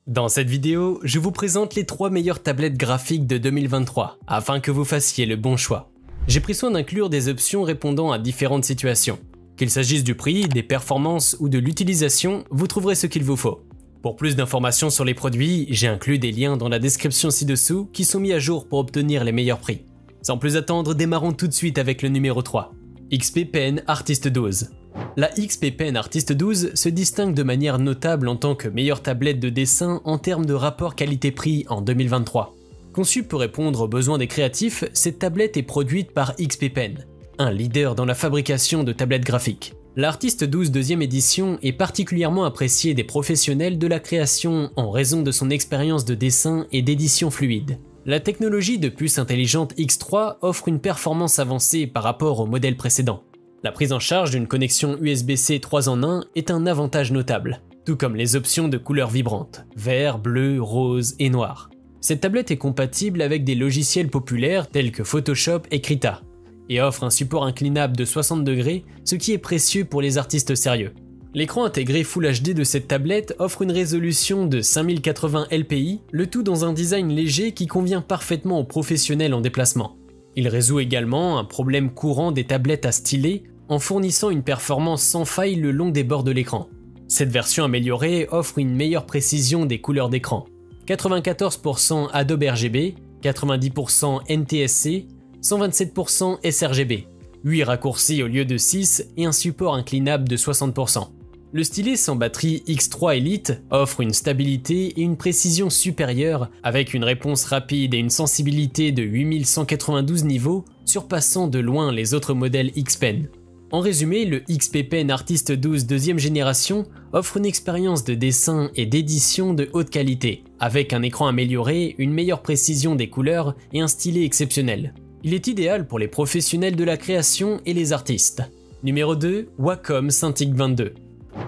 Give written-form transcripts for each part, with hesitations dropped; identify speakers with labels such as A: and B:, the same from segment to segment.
A: Dans cette vidéo, je vous présente les 3 meilleures tablettes graphiques de 2023, afin que vous fassiez le bon choix. J'ai pris soin d'inclure des options répondant à différentes situations. Qu'il s'agisse du prix, des performances ou de l'utilisation, vous trouverez ce qu'il vous faut. Pour plus d'informations sur les produits, j'ai inclus des liens dans la description ci-dessous qui sont mis à jour pour obtenir les meilleurs prix. Sans plus attendre, démarrons tout de suite avec le numéro 3. XP Pen Artist 12. La XP Pen Artist 12 se distingue de manière notable en tant que meilleure tablette de dessin en termes de rapport qualité-prix en 2023. Conçue pour répondre aux besoins des créatifs, cette tablette est produite par XP Pen, un leader dans la fabrication de tablettes graphiques. L'Artist 12 deuxième édition est particulièrement appréciée des professionnels de la création en raison de son expérience de dessin et d'édition fluide. La technologie de puce intelligente X3 offre une performance avancée par rapport au modèle précédent. La prise en charge d'une connexion USB-C 3 en 1 est un avantage notable, tout comme les options de couleurs vibrantes, vert, bleu, rose et noir. Cette tablette est compatible avec des logiciels populaires tels que Photoshop et Krita, et offre un support inclinable de 60 degrés, ce qui est précieux pour les artistes sérieux. L'écran intégré Full HD de cette tablette offre une résolution de 5080 LPI, le tout dans un design léger qui convient parfaitement aux professionnels en déplacement. Il résout également un problème courant des tablettes à stylet en fournissant une performance sans faille le long des bords de l'écran. Cette version améliorée offre une meilleure précision des couleurs d'écran. 94% Adobe RGB, 90% NTSC, 127% sRGB, 8 raccourcis au lieu de 6 et un support inclinable de 60%. Le stylet sans batterie X3 Elite offre une stabilité et une précision supérieures avec une réponse rapide et une sensibilité de 8192 niveaux, surpassant de loin les autres modèles X-Pen. En résumé, le XP Pen Artist 12 deuxième génération offre une expérience de dessin et d'édition de haute qualité, avec un écran amélioré, une meilleure précision des couleurs et un stylet exceptionnel. Il est idéal pour les professionnels de la création et les artistes. Numéro 2, Wacom Cintiq 22.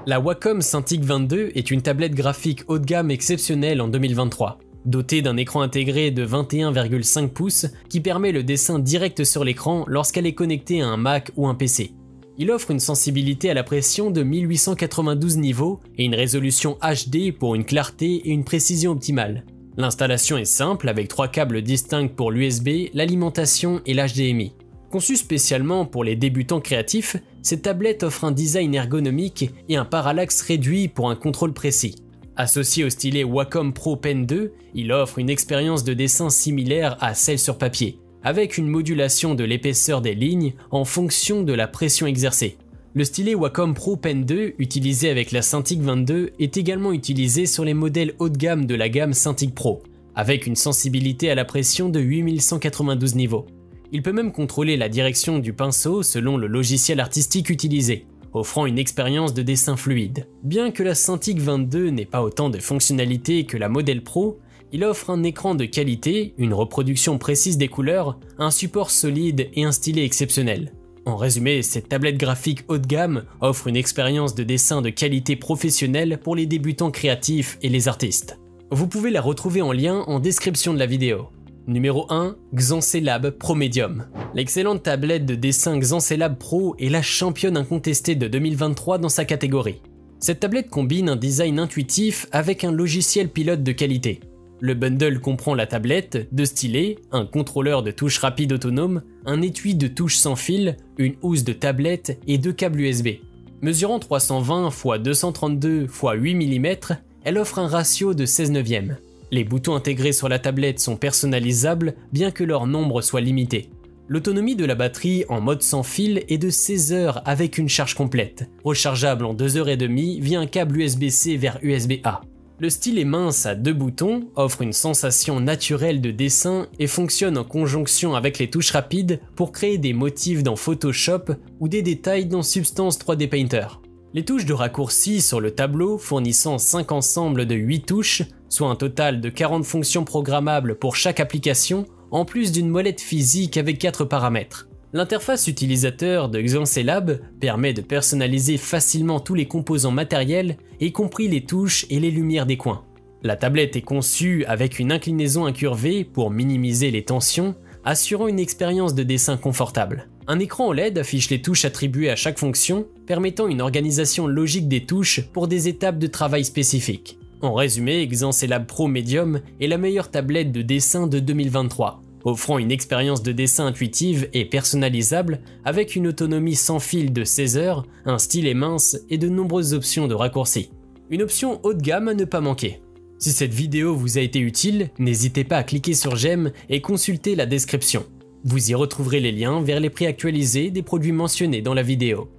A: La Wacom Cintiq 22 est une tablette graphique haut de gamme exceptionnelle en 2023, dotée d'un écran intégré de 21,5 pouces qui permet le dessin direct sur l'écran lorsqu'elle est connectée à un Mac ou un PC. Il offre une sensibilité à la pression de 1892 niveaux et une résolution HD pour une clarté et une précision optimale. L'installation est simple avec 3 câbles distincts pour l'USB, l'alimentation et l'HDMI. Conçue spécialement pour les débutants créatifs, cette tablette offre un design ergonomique et un parallaxe réduit pour un contrôle précis. Associé au stylet Wacom Pro Pen 2, il offre une expérience de dessin similaire à celle sur papier, avec une modulation de l'épaisseur des lignes en fonction de la pression exercée. Le stylet Wacom Pro Pen 2 utilisé avec la Cintiq 22 est également utilisé sur les modèles haut de gamme de la gamme Cintiq Pro, avec une sensibilité à la pression de 8192 niveaux. Il peut même contrôler la direction du pinceau selon le logiciel artistique utilisé, offrant une expérience de dessin fluide. Bien que la Cintiq 22 n'ait pas autant de fonctionnalités que la modèle Pro, il offre un écran de qualité, une reproduction précise des couleurs, un support solide et un stylet exceptionnel. En résumé, cette tablette graphique haut de gamme offre une expérience de dessin de qualité professionnelle pour les débutants créatifs et les artistes. Vous pouvez la retrouver en lien en description de la vidéo. Numéro 1, Xancelab Pro Medium. L'excellente tablette de dessin Xancelab Pro est la championne incontestée de 2023 dans sa catégorie. Cette tablette combine un design intuitif avec un logiciel pilote de qualité. Le bundle comprend la tablette, 2 stylets, un contrôleur de touches rapide autonome, un étui de touches sans fil, une housse de tablette et 2 câbles USB. Mesurant 320 x 232 x 8 mm, elle offre un ratio de 16/9. Les boutons intégrés sur la tablette sont personnalisables bien que leur nombre soit limité. L'autonomie de la batterie en mode sans fil est de 16 heures avec une charge complète, rechargeable en 2h30 via un câble USB-C vers USB-A. Le stylet mince à 2 boutons offre une sensation naturelle de dessin et fonctionne en conjonction avec les touches rapides pour créer des motifs dans Photoshop ou des détails dans Substance 3D Painter. Les touches de raccourci sur le tableau fournissant 5 ensembles de 8 touches, soit un total de 40 fonctions programmables pour chaque application, en plus d'une molette physique avec 4 paramètres. L'interface utilisateur de Xancelab permet de personnaliser facilement tous les composants matériels, y compris les touches et les lumières des coins. La tablette est conçue avec une inclinaison incurvée pour minimiser les tensions, assurant une expérience de dessin confortable. Un écran OLED affiche les touches attribuées à chaque fonction, permettant une organisation logique des touches pour des étapes de travail spécifiques. En résumé, Xencelab Pro Medium est la meilleure tablette de dessin de 2023, offrant une expérience de dessin intuitive et personnalisable avec une autonomie sans fil de 16 heures, un stylet mince et de nombreuses options de raccourcis. Une option haut de gamme à ne pas manquer. Si cette vidéo vous a été utile, n'hésitez pas à cliquer sur j'aime et consulter la description. Vous y retrouverez les liens vers les prix actualisés des produits mentionnés dans la vidéo.